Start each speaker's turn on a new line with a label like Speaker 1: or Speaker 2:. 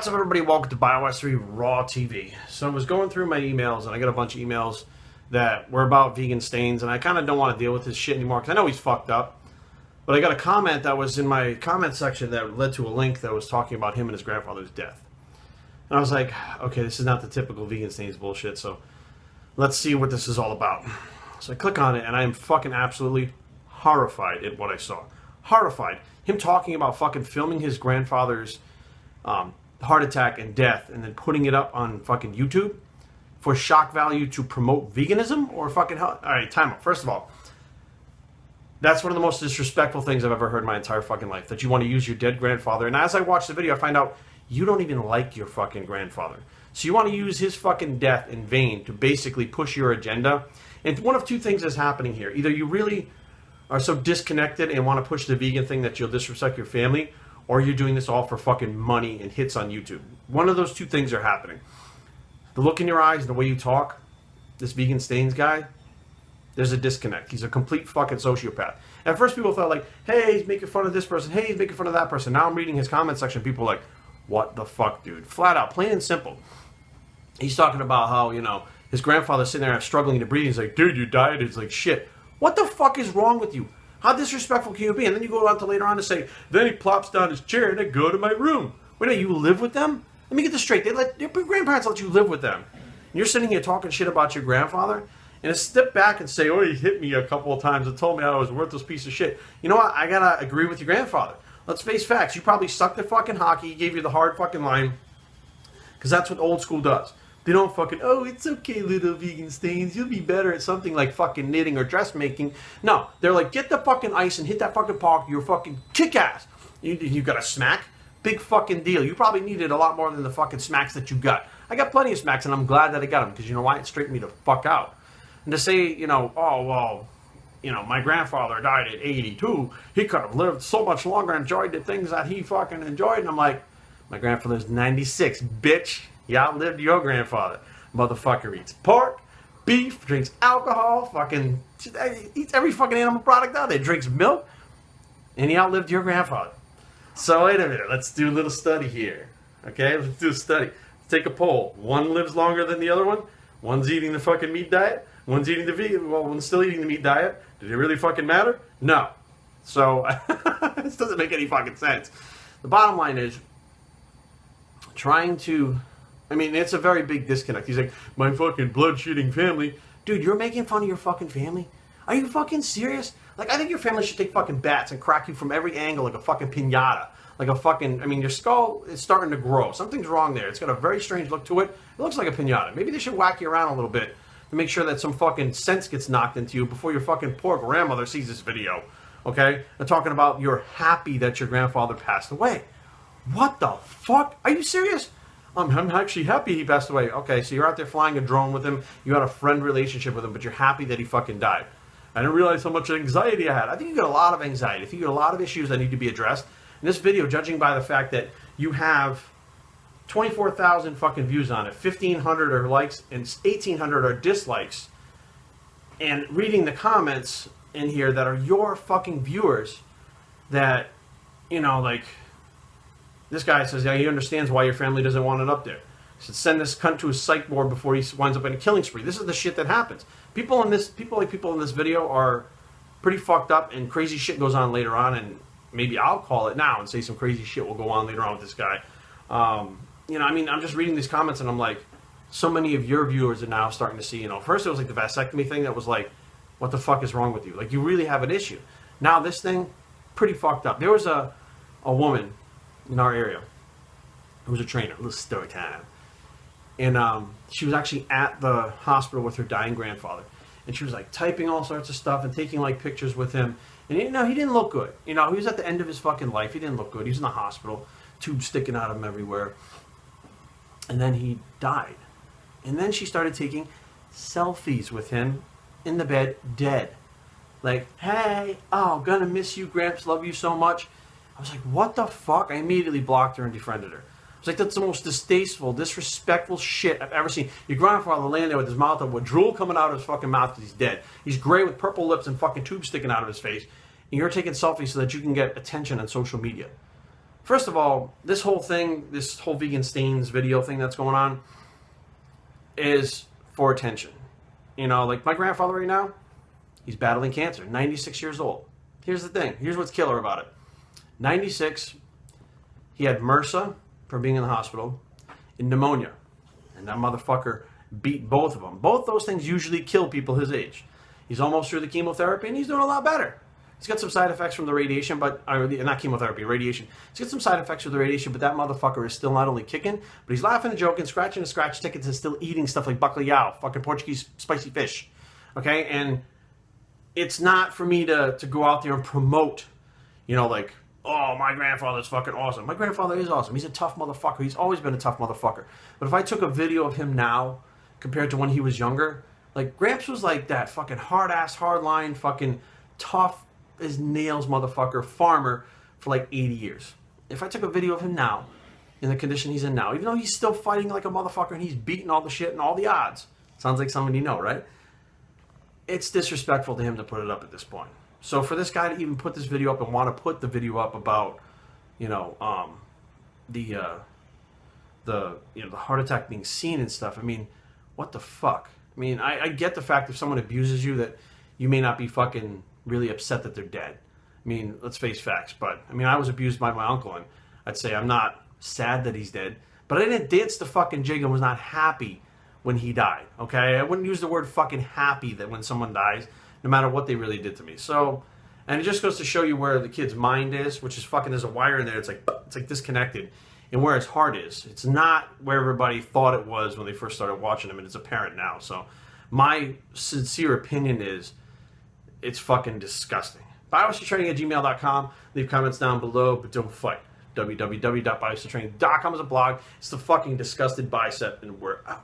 Speaker 1: What's up, everybody? Welcome to Bios3 Raw TV. So I was going through my emails, and I got a bunch of emails that were about vegan stains, and I kind of don't want to deal with this shit anymore because I know he's fucked up. But I got a comment that was in my comment section that led to a link that was talking about him and his grandfather's death. And I was like, okay, this is not the typical vegan stains bullshit, so let's see what this is all about. So I click on it, and I am fucking absolutely horrified at what I saw. Horrified. Him talking about fucking filming his grandfather's heart attack and death and then putting it up on fucking YouTube for shock value to promote veganism or fucking hell. All right, time out. First of all, that's one of the most disrespectful things I've ever heard in my entire fucking life, that you want to use your dead grandfather. And as I watch the video, I find out you don't even like your fucking grandfather. So you want to use his fucking death in vain to basically push your agenda. And one of two things is happening here. Either you really are so disconnected and want to push the vegan thing that you'll disrespect your family, or you're doing this all for fucking money and hits on YouTube. One of those two things are happening. The look in your eyes and the way you talk, this vegan stains guy, there's a disconnect. He's a complete fucking sociopath. At first people thought like, hey, he's making fun of this person. Hey, he's making fun of that person. Now I'm reading his comment section. People are like, what the fuck, dude? Flat out, plain and simple. He's talking about how, you know, his grandfather's sitting there struggling to breathe. He's like, dude, your diet is like shit. What the fuck is wrong with you? How disrespectful can you be? And then you go on to later on to say, then he plops down his chair and I go to my room. Wait a minute, you live with them? Let me get this straight. Your grandparents let you live with them. And you're sitting here talking shit about your grandfather, and to step back and say, oh, he hit me a couple of times and told me I was a worthless piece of shit. You know what? I gotta agree with your grandfather. Let's face facts. You probably sucked at fucking hockey. He gave you the hard fucking line. Because that's what old school does. They don't fucking, oh, it's okay, little vegan stains. You'll be better at something like fucking knitting or dressmaking. No, they're like, get the fucking ice and hit that fucking puck. You're fucking kick-ass. You got a smack? Big fucking deal. You probably needed a lot more than the fucking smacks that you got. I got plenty of smacks, and I'm glad that I got them, because you know why? It straightened me the fuck out. And to say, you know, oh, well, you know, my grandfather died at 82. He could have lived so much longer and enjoyed the things that he fucking enjoyed. And I'm like, my grandfather's 96, bitch. You outlived your grandfather. Motherfucker eats pork, beef, drinks alcohol, fucking eats every fucking animal product out there, drinks milk, and he outlived your grandfather. So wait a minute, let's do a little study here. Okay, let's do a study. Let's take a poll. One lives longer than the other one. One's eating the fucking meat diet. One's eating the vegan. Well, one's still eating the meat diet. Did it really fucking matter? No. So this doesn't make any fucking sense. The bottom line is trying to. I mean, it's a very big disconnect. He's like, my fucking blood-shitting family. Dude, you're making fun of your fucking family? Are you fucking serious? Like, I think your family should take fucking bats and crack you from every angle like a fucking piñata. Like a fucking, I mean, your skull is starting to grow. Something's wrong there. It's got a very strange look to it. It looks like a piñata. Maybe they should whack you around a little bit to make sure that some fucking sense gets knocked into you before your fucking poor grandmother sees this video. Okay? They're talking about you're happy that your grandfather passed away. What the fuck? Are you serious? I'm actually happy he passed away. Okay, so you're out there flying a drone with him. You had a friend relationship with him, but you're happy that he fucking died. I didn't realize how much anxiety I had. I think you got a lot of anxiety. I think you got a lot of issues that need to be addressed. In this video, judging by the fact that you have 24,000 fucking views on it, 1,500 are likes, and 1,800 are dislikes, and reading the comments in here that are your fucking viewers that, you know, like, this guy says, yeah, he understands why your family doesn't want it up there. He said, send this cunt to his psych ward before he winds up in a killing spree. This is the shit that happens. People in this video are pretty fucked up, and crazy shit goes on later on, and maybe I'll call it now and say some crazy shit will go on later on with this guy. You know, I mean, I'm just reading these comments, and I'm like, so many of your viewers are now starting to see, you know, first it was like the vasectomy thing that was like, what the fuck is wrong with you? Like, you really have an issue. Now this thing, pretty fucked up. There was a woman in our area who was a trainer, a little story time, and she was actually at the hospital with her dying grandfather, and she was like typing all sorts of stuff and taking like pictures with him, and you know, he didn't look good. You know, he was at the end of his fucking life. He didn't look good. He was in the hospital, tubes sticking out of him everywhere, and then he died. And then she started taking selfies with him in the bed, dead. Like, hey, oh, gonna miss you, Gramps, love you so much. I was like, what the fuck? I immediately blocked her and defriended her. I was like, that's the most distasteful, disrespectful shit I've ever seen. Your grandfather laying there with his mouth open, with drool coming out of his fucking mouth because he's dead. He's gray with purple lips and fucking tubes sticking out of his face. And you're taking selfies so that you can get attention on social media. First of all, this whole thing, this whole vegan stains video thing that's going on is for attention. You know, like my grandfather right now, he's battling cancer, 96 years old. Here's the thing. Here's what's killer about it. 96, he had MRSA from being in the hospital and pneumonia. And that motherfucker beat both of them. Both those things usually kill people his age. He's almost through the chemotherapy and he's doing a lot better. He's got some side effects from the radiation, but not chemotherapy, radiation. He's got some side effects from the radiation, but that motherfucker is still not only kicking, but he's laughing and joking, scratching the scratch tickets, and still eating stuff like bacalhau, fucking Portuguese spicy fish. Okay? And it's not for me to go out there and promote, you know, like, oh, my grandfather's fucking awesome. My grandfather is awesome. He's a tough motherfucker. He's always been a tough motherfucker. But if I took a video of him now compared to when he was younger, like, Gramps was like that fucking hard-ass, hard-line, fucking tough as nails motherfucker farmer for like 80 years. If I took a video of him now, in the condition he's in now, even though he's still fighting like a motherfucker and he's beating all the shit and all the odds, sounds like someone you know, right? It's disrespectful to him to put it up at this point. So for this guy to even put this video up and want to put the video up about, you know, the heart attack being seen and stuff, I mean, what the fuck? I mean, I get the fact if someone abuses you that you may not be fucking really upset that they're dead. I mean, let's face facts, but I mean, I was abused by my uncle, and I'd say I'm not sad that he's dead, but I didn't dance the fucking jig and was not happy when he died, okay? I wouldn't use the word fucking happy that when someone dies, no matter what they really did to me. So, and it just goes to show you where the kid's mind is, which is fucking, there's a wire in there, it's like disconnected, and where his heart is. It's not where everybody thought it was when they first started watching him, and it's apparent now. So, my sincere opinion is, it's fucking disgusting. Bios3Training@gmail.com. Leave comments down below, but don't fight. www.bios3training.com is a blog. It's the fucking disgusted bicep, and we're out.